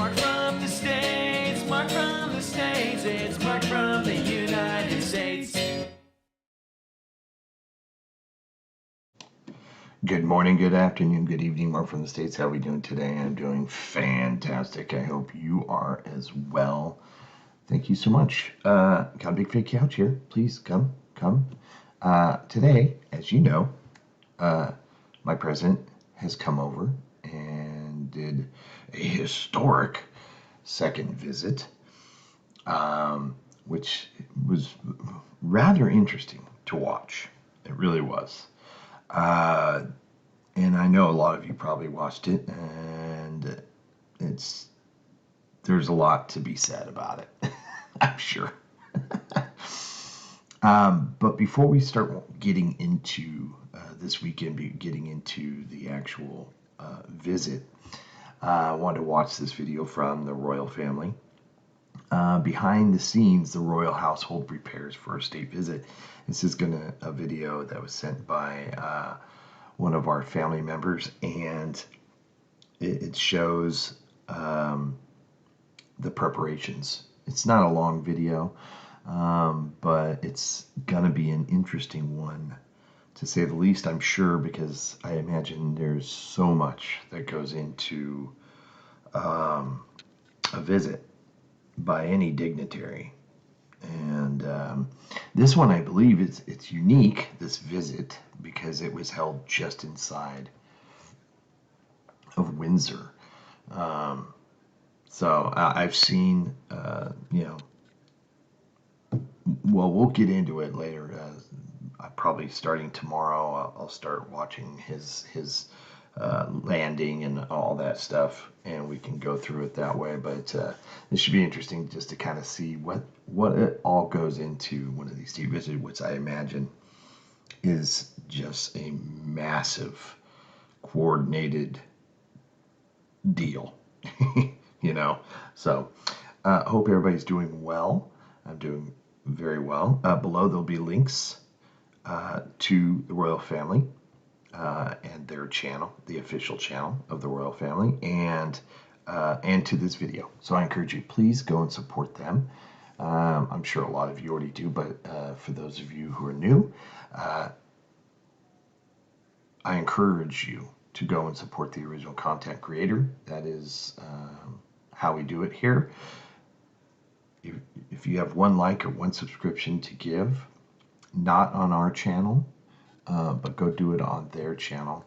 Mark from the States, Mark from the States, it's Mark from the United States. Good morning, good afternoon, good evening, Mark from the States. How are we doing today? I'm doing fantastic. I hope you are as well. Thank you so much. Got a big fake couch here. Please come. Today, as you know, my president has come over and did a historic second visit, which was rather interesting to watch. It really was. And I know a lot of you probably watched it, and there's a lot to be said about it, I'm sure. But before we start getting into this weekend, getting into the actual visit, I wanted to watch this video from the royal family. Behind the scenes, the royal household prepares for a state visit. This is a video that was sent by one of our family members, and it shows the preparations. It's not a long video, but it's gonna be an interesting one, to say the least, I'm sure, because I imagine there's so much that goes into a visit by any dignitary. And this one, I believe, it's unique, this visit, because it was held just inside of Windsor. So I've seen, well, we'll get into it later. Probably starting tomorrow, I'll start watching his landing and all that stuff, and we can go through it that way. But this should be interesting just to kind of see what it all goes into one of these state visits, which I imagine is just a massive coordinated deal. So hope everybody's doing well. I'm doing very well. Below there'll be links to the royal family and their channel, the official channel of the royal family, and to this video. So I encourage you, please go and support them. I'm sure a lot of you already do, but for those of you who are new, I encourage you to go and support the original content creator. That is how we do it here. If you have one like or one subscription to give, not on our channel, but go do it on their channel.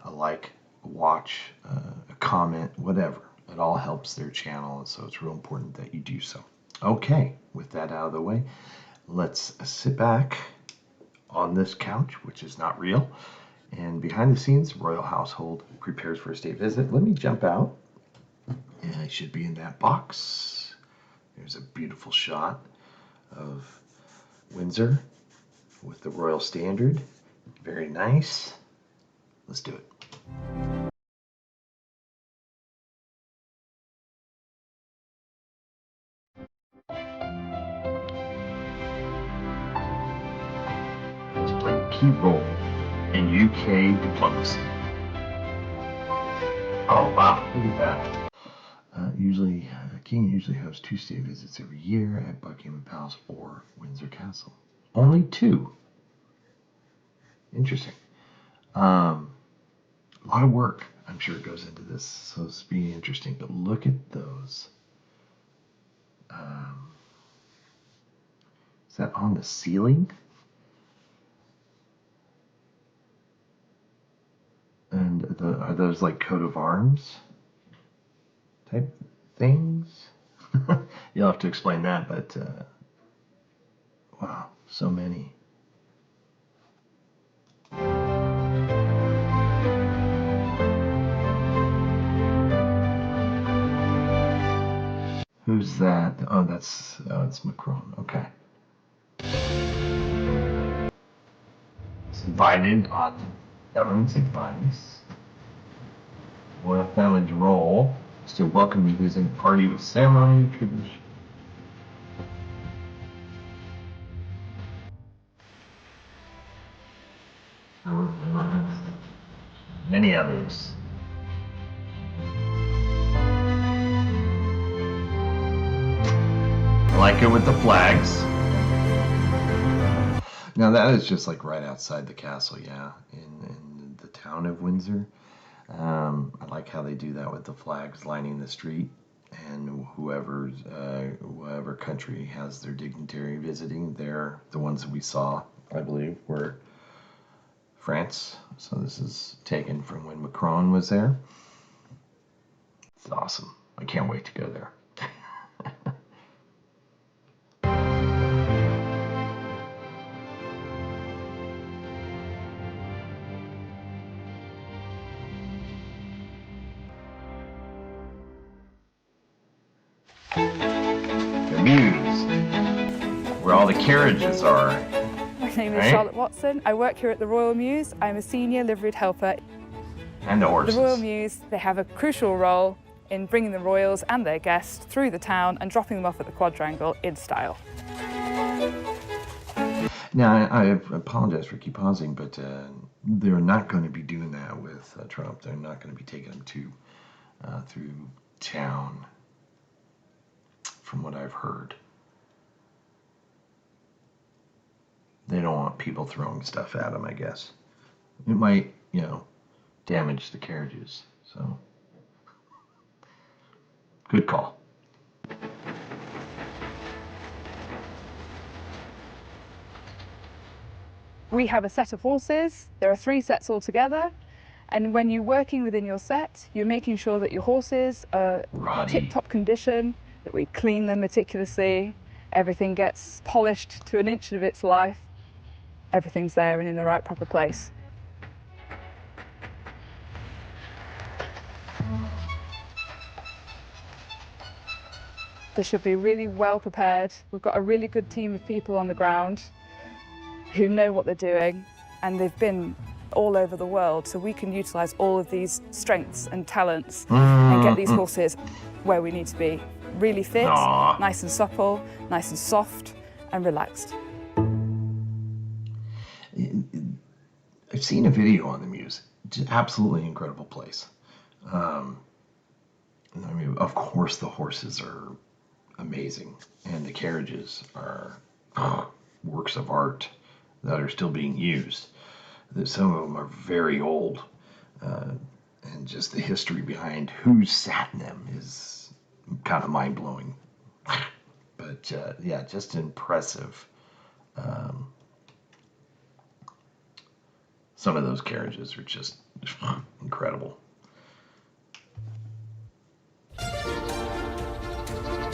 A like, a watch, a comment, whatever. It all helps their channel, and so it's real important that you do so. Okay, with that out of the way, let's sit back on this couch, which is not real, and behind the scenes, royal household prepares for a state visit. Let me jump out, and I should be in that box. There's a beautiful shot of Windsor with the royal standard. Very nice. Let's do it. Let's play a key role in UK diplomacy. Oh wow, look at that. King usually hosts 2 state visits every year at Buckingham Palace or Windsor Castle. Only 2. Interesting. A lot of work, I'm sure, goes into this, so it's being interesting. But look at those. Is that on the ceiling? And are those like coat of arms type things? You'll have to explain that, but wow, so many. Who's that? Oh, it's Macron. Okay. It's invited on government's advice. Royal family's role is to welcome you visiting party with ceremony and tradition. Many others. like it with the flags. Now that is just like right outside the castle, yeah, in the town of Windsor. I like how they do that with the flags lining the street, and whoever country has their dignitary visiting, they're the ones that we saw, I believe, were France. So this is taken from when Macron was there. It's awesome. I can't wait to go there. The mews, where all the carriages are. My name is Right? Charlotte Watson. I work here at the Royal Mews. I'm a senior liveried helper. And the horses. The Royal Mews, they have a crucial role in bringing the royals and their guests through the town and dropping them off at the quadrangle in style. Now, I apologize for keep pausing, but they're not going to be doing that with Trump. They're not going to be taking them through town, from what I've heard. They don't want people throwing stuff at them, I guess. It might, damage the carriages. So, good call. We have a set of horses. There are 3 sets altogether. And when you're working within your set, you're making sure that your horses are tip-top condition, that we clean them meticulously, everything gets polished to an inch of its life, everything's there and in the right proper place. They should be really well prepared. We've got a really good team of people on the ground who know what they're doing, and they've been all over the world, so we can utilise all of these strengths and talents and get these horses where we need to be. Really fit, nice and supple, nice and soft and relaxed. I've seen a video on the Mews. Just absolutely incredible place. Of course, the horses are amazing, and the carriages are works of art that are still being used. Some of them are very old, and just the history behind who sat in them is kind of mind-blowing. But yeah, just impressive. Some of those carriages are just incredible.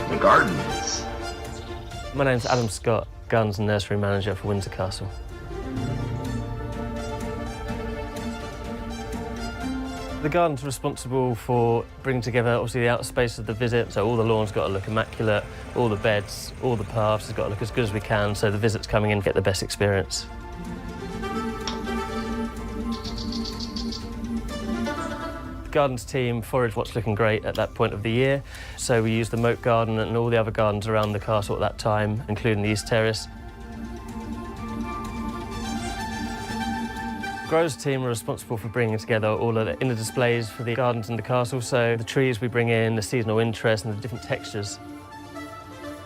The gardens. My name's Adam Scott, Gardens and Nursery Manager for Windsor Castle. The garden's responsible for bringing together, obviously, the outer space of the visit, so all the lawn's got to look immaculate, all the beds, all the paths has got to look as good as we can, so the visitors coming in get the best experience. The gardens team forage what's looking great at that point of the year, so we use the moat garden and all the other gardens around the castle at that time, including the East Terrace. Growers team are responsible for bringing together all of the inner displays for the gardens and the castle, so the trees we bring in, the seasonal interest and the different textures.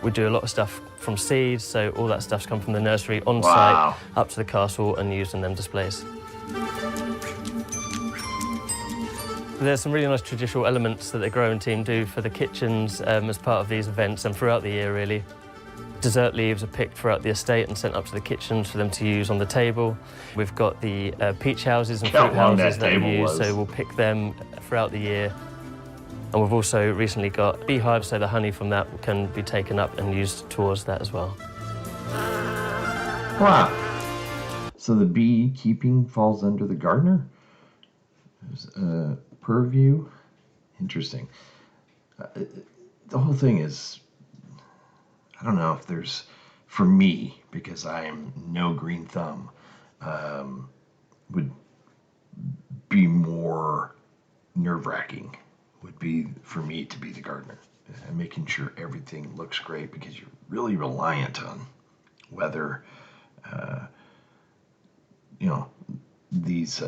We do a lot of stuff from seeds, so all that stuff's come from the nursery on site up to the castle and used in them displays. There's some really nice traditional elements that the growing team do for the kitchens as part of these events and throughout the year, really. Dessert leaves are picked throughout the estate and sent up to the kitchens for them to use on the table. We've got the peach houses and fruit houses that we use, so we'll pick them throughout the year. And we've also recently got beehives, so the honey from that can be taken up and used towards that as well. Wow. So the beekeeping falls under the gardener? There's purview? Interesting. The whole thing is, I don't know if there's, for me, because I am no green thumb, would be more nerve-wracking, would be for me to be the gardener. And making sure everything looks great, because you're really reliant on whether, these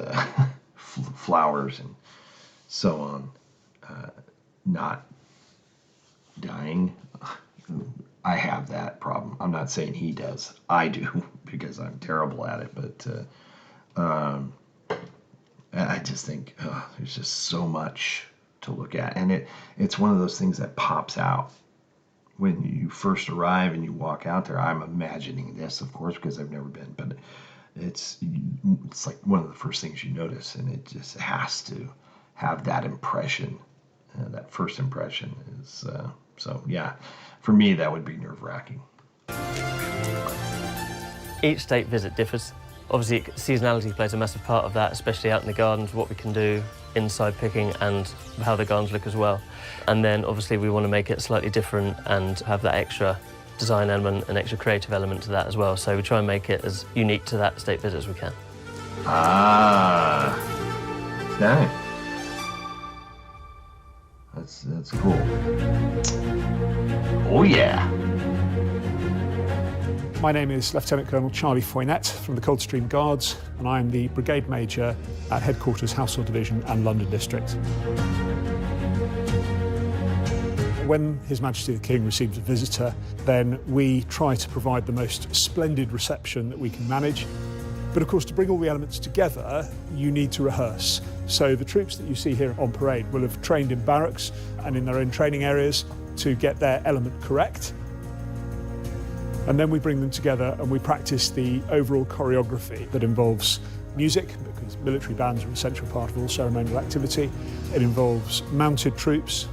flowers and so on not dying I have that problem. I'm not saying he does. I do because I'm terrible at it. But I just think there's just so much to look at, and it's one of those things that pops out when you first arrive and you walk out there. I'm imagining this, of course, because I've never been, but it's like one of the first things you notice, and it just has to have that impression. That first impression is so. Yeah, for me that would be nerve-wracking. Each state visit differs. Obviously, seasonality plays a massive part of that, especially out in the gardens, what we can do inside picking and how the gardens look as well. And then obviously we want to make it slightly different and have that extra design element and extra creative element to that as well. So we try and make it as unique to that state visit as we can. Ah, dang. That's cool. Oh yeah. My name is Lieutenant Colonel Charlie Foynette from the Coldstream Guards, and I am the Brigade Major at Headquarters Household Division and London District. When His Majesty the King receives a visitor, then we try to provide the most splendid reception that we can manage. But of course, to bring all the elements together, you need to rehearse. So the troops that you see here on parade will have trained in barracks and in their own training areas to get their element correct. And then we bring them together and we practice the overall choreography that involves music, because military bands are an essential part of all ceremonial activity. It involves mounted troops,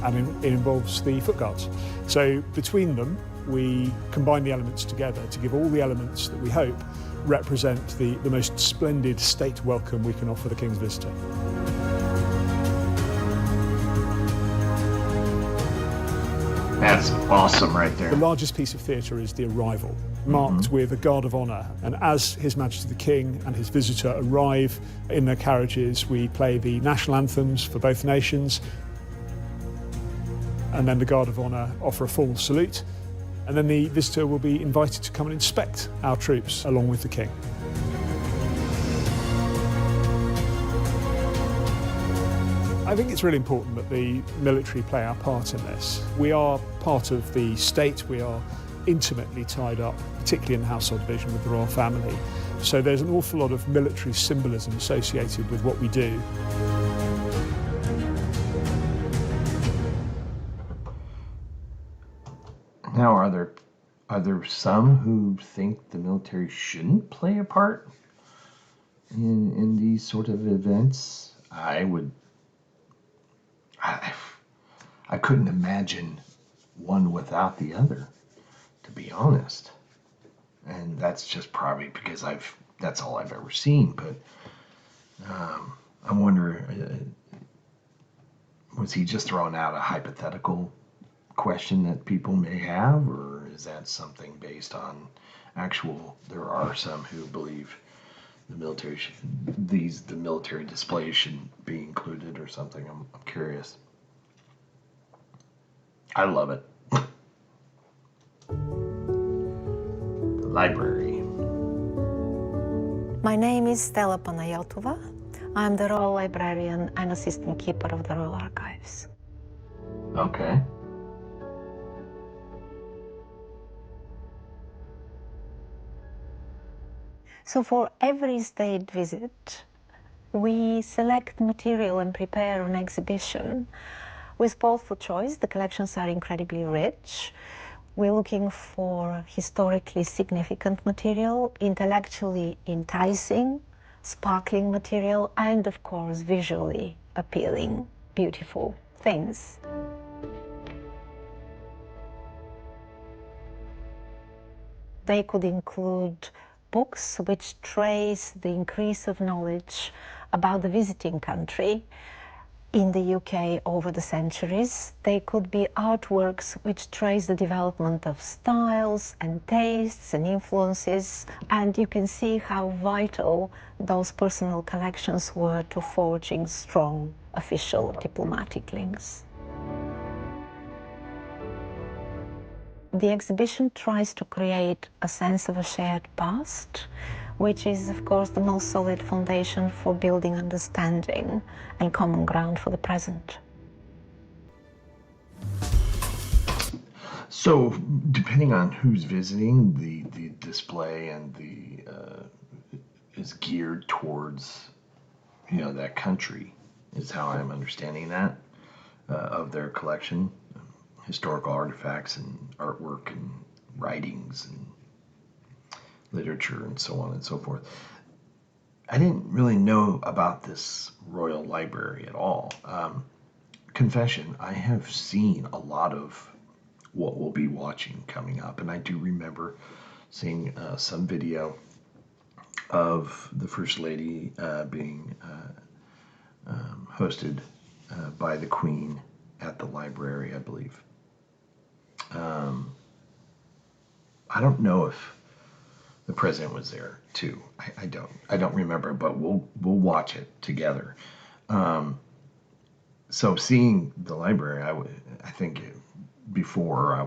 and it involves the foot guards. So between them, we combine the elements together to give all the elements that we hope represent the most splendid state welcome we can offer the King's visitor. That's awesome right there. The largest piece of theatre is the arrival, marked with a guard of honour. And as His Majesty the King and his visitor arrive in their carriages, we play the national anthems for both nations. And then the guard of honour offer a full salute. And then the visitor will be invited to come and inspect our troops along with the King. I think it's really important that the military play our part in this. We are part of the state, we are intimately tied up, particularly in the household division with the royal family. So there's an awful lot of military symbolism associated with what we do. Now, are there some who think the military shouldn't play a part in these sort of events? I couldn't imagine one without the other, to be honest. And that's just probably because that's all I've ever seen. But I wonder, was he just throwing out a hypothetical question that people may have, or is that something based on there are some who believe the military displays should be included or something? I'm curious. I love it. The library. My name is Stella Panayotova. I'm the Royal Librarian and Assistant Keeper of the Royal Archives. Okay. So for every state visit, we select material and prepare an exhibition with thoughtful choice. The collections are incredibly rich. We're looking for historically significant material, intellectually enticing, sparkling material, and of course, visually appealing, beautiful things. They could include books which trace the increase of knowledge about the visiting country in the UK over the centuries. They could be artworks which trace the development of styles and tastes and influences, and you can see how vital those personal collections were to forging strong official diplomatic links. The exhibition tries to create a sense of a shared past, which is, of course, the most solid foundation for building understanding and common ground for the present. So, depending on who's visiting, the display and is geared towards, that country, is how I'm understanding that, of their collection, historical artifacts and artwork and writings and literature and so on and so forth. I didn't really know about this Royal Library at all. Confession, I have seen a lot of what we'll be watching coming up, and I do remember seeing some video of the First Lady being hosted by the Queen at the library, I believe. I don't know if the president was there too. I don't remember, but we'll watch it together. So seeing the library, I think before I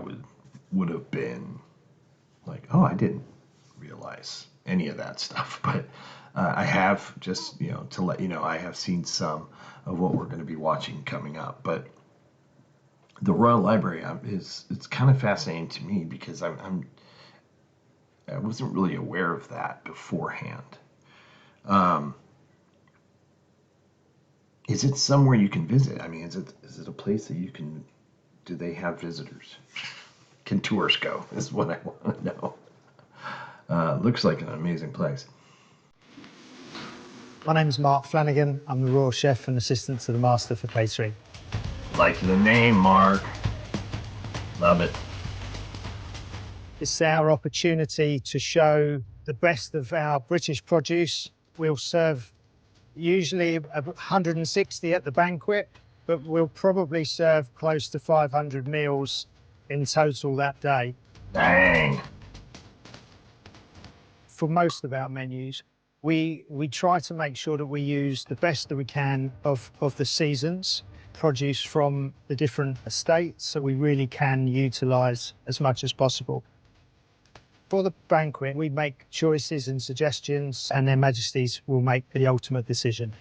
would have been like, oh, I didn't realize any of that stuff, but I have, just to let you know, I have seen some of what we're going to be watching coming up. But the Royal Library it's kind of fascinating to me because I wasn't really aware of that beforehand. Is it somewhere you can visit? I mean, is it a place that you can? Do they have visitors? Can tourists go? Is what I want to know. Looks like an amazing place. My name's Mark Flanagan. I'm the Royal Chef and Assistant to the Master for Catering. Like the name, Mark. Love it. It's our opportunity to show the best of our British produce. We'll serve usually 160 at the banquet, but we'll probably serve close to 500 meals in total that day. Dang. For most of our menus, we try to make sure that we use the best that we can of the seasons, produce from the different estates, so we really can utilise as much as possible. For the banquet, we make choices and suggestions, and Their Majesties will make the ultimate decision.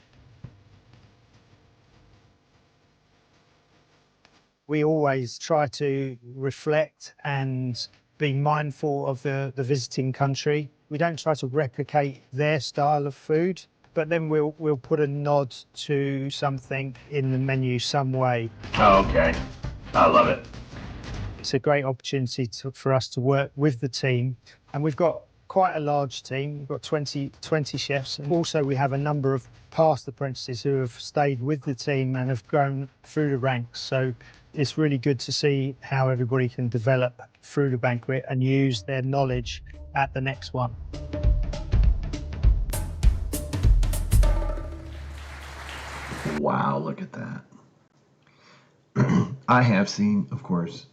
We always try to reflect and be mindful of the visiting country. We don't try to replicate their style of food, but then we'll put a nod to something in the menu some way. Oh, okay. I love it. It's a great opportunity for us to work with the team, and we've got quite a large team. We've got 20 chefs, and also we have a number of past apprentices who have stayed with the team and have grown through the ranks. So it's really good to see how everybody can develop through the banquet and use their knowledge at the next one. Wow, look at that. I have seen, of course,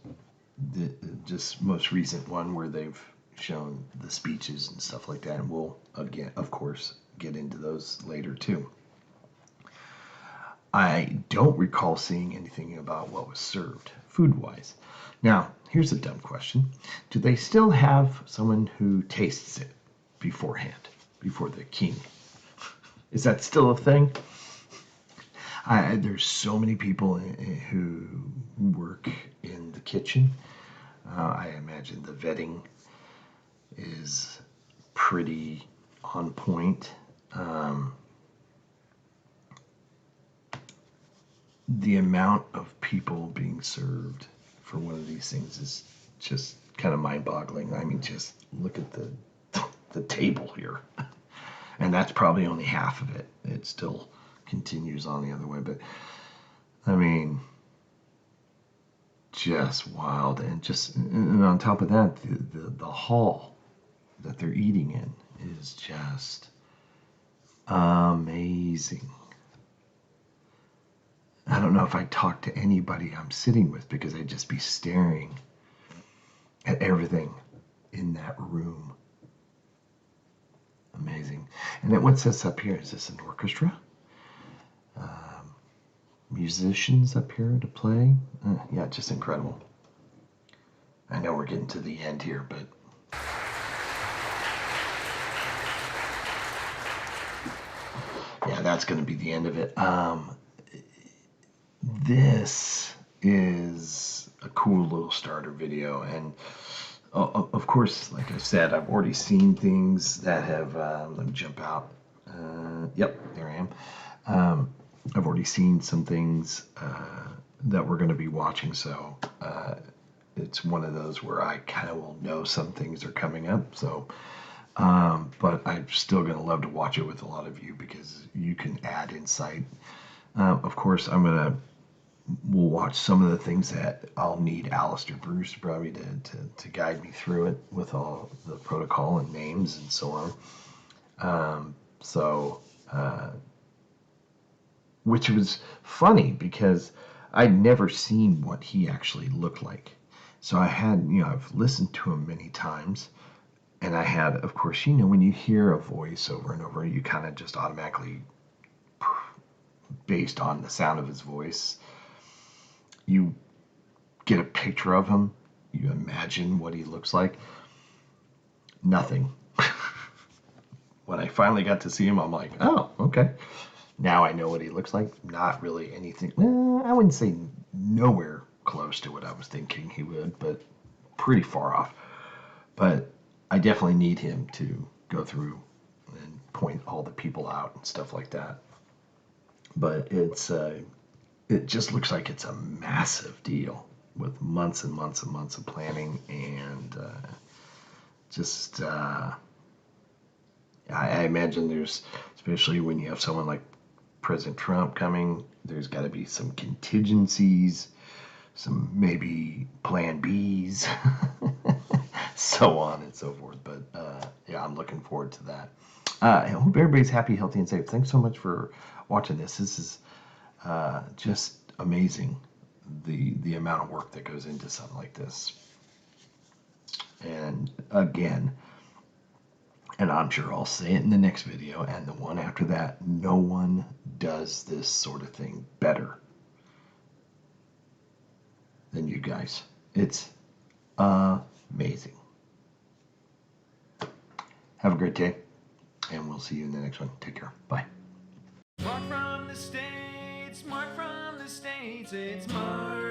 the just most recent one where they've shown the speeches and stuff like that, and we'll, again, of course, get into those later too. I don't recall seeing anything about what was served food-wise. Now, here's a dumb question. Do they still have someone who tastes it beforehand, before the king? Is that still a thing? There's so many people who work in the kitchen. I imagine the vetting is pretty on point. The amount of people being served for one of these things is just kind of mind-boggling. I mean, just look at the table here. And that's probably only half of it. It still continues on the other way, but I mean, just wild. And on top of that, the hall that they're eating in is just amazing. I don't know if I'd talk to anybody I'm sitting with because I'd just be staring at everything in that room. Amazing. And then what's this up here? Is this an orchestra? Musicians up here to play? Yeah, just incredible. I know we're getting to the end here, but yeah, that's going to be the end of it. This is a cool little starter video. And of course, like I said, I've already seen things that have, let me jump out. Yep, there I am. I've already seen some things that we're going to be watching, so it's one of those where I kind of will know some things are coming up. So, but I'm still going to love to watch it with a lot of you because you can add insight. Of course, we'll watch some of the things that I'll need Alistair Bruce probably to guide me through it with all the protocol and names and so on. Which was funny because I'd never seen what he actually looked like. So I've listened to him many times, and I had, of course, when you hear a voice over and over, you kind of just automatically, based on the sound of his voice, you get a picture of him, you imagine what he looks like. Nothing. When I finally got to see him, I'm like, oh, okay. Now I know what he looks like. Not really anything. I wouldn't say nowhere close to what I was thinking he would, but pretty far off. But I definitely need him to go through and point all the people out and stuff like that. But it just looks like it's a massive deal with months and months and months of planning and I imagine there's, especially when you have someone like President Trump coming, there's got to be some contingencies, some maybe plan Bs, so on and so forth. But yeah, I'm looking forward to that. I hope everybody's happy, healthy, and safe. Thanks so much for watching this. This is just amazing, the amount of work that goes into something like this. And again, and I'm sure I'll say it in the next video and the one after that, no one does this sort of thing better than you guys. It's amazing. Have a great day, and we'll see you in the next one. Take care. Bye. Mark from the States, Mark from the States, it's Mark.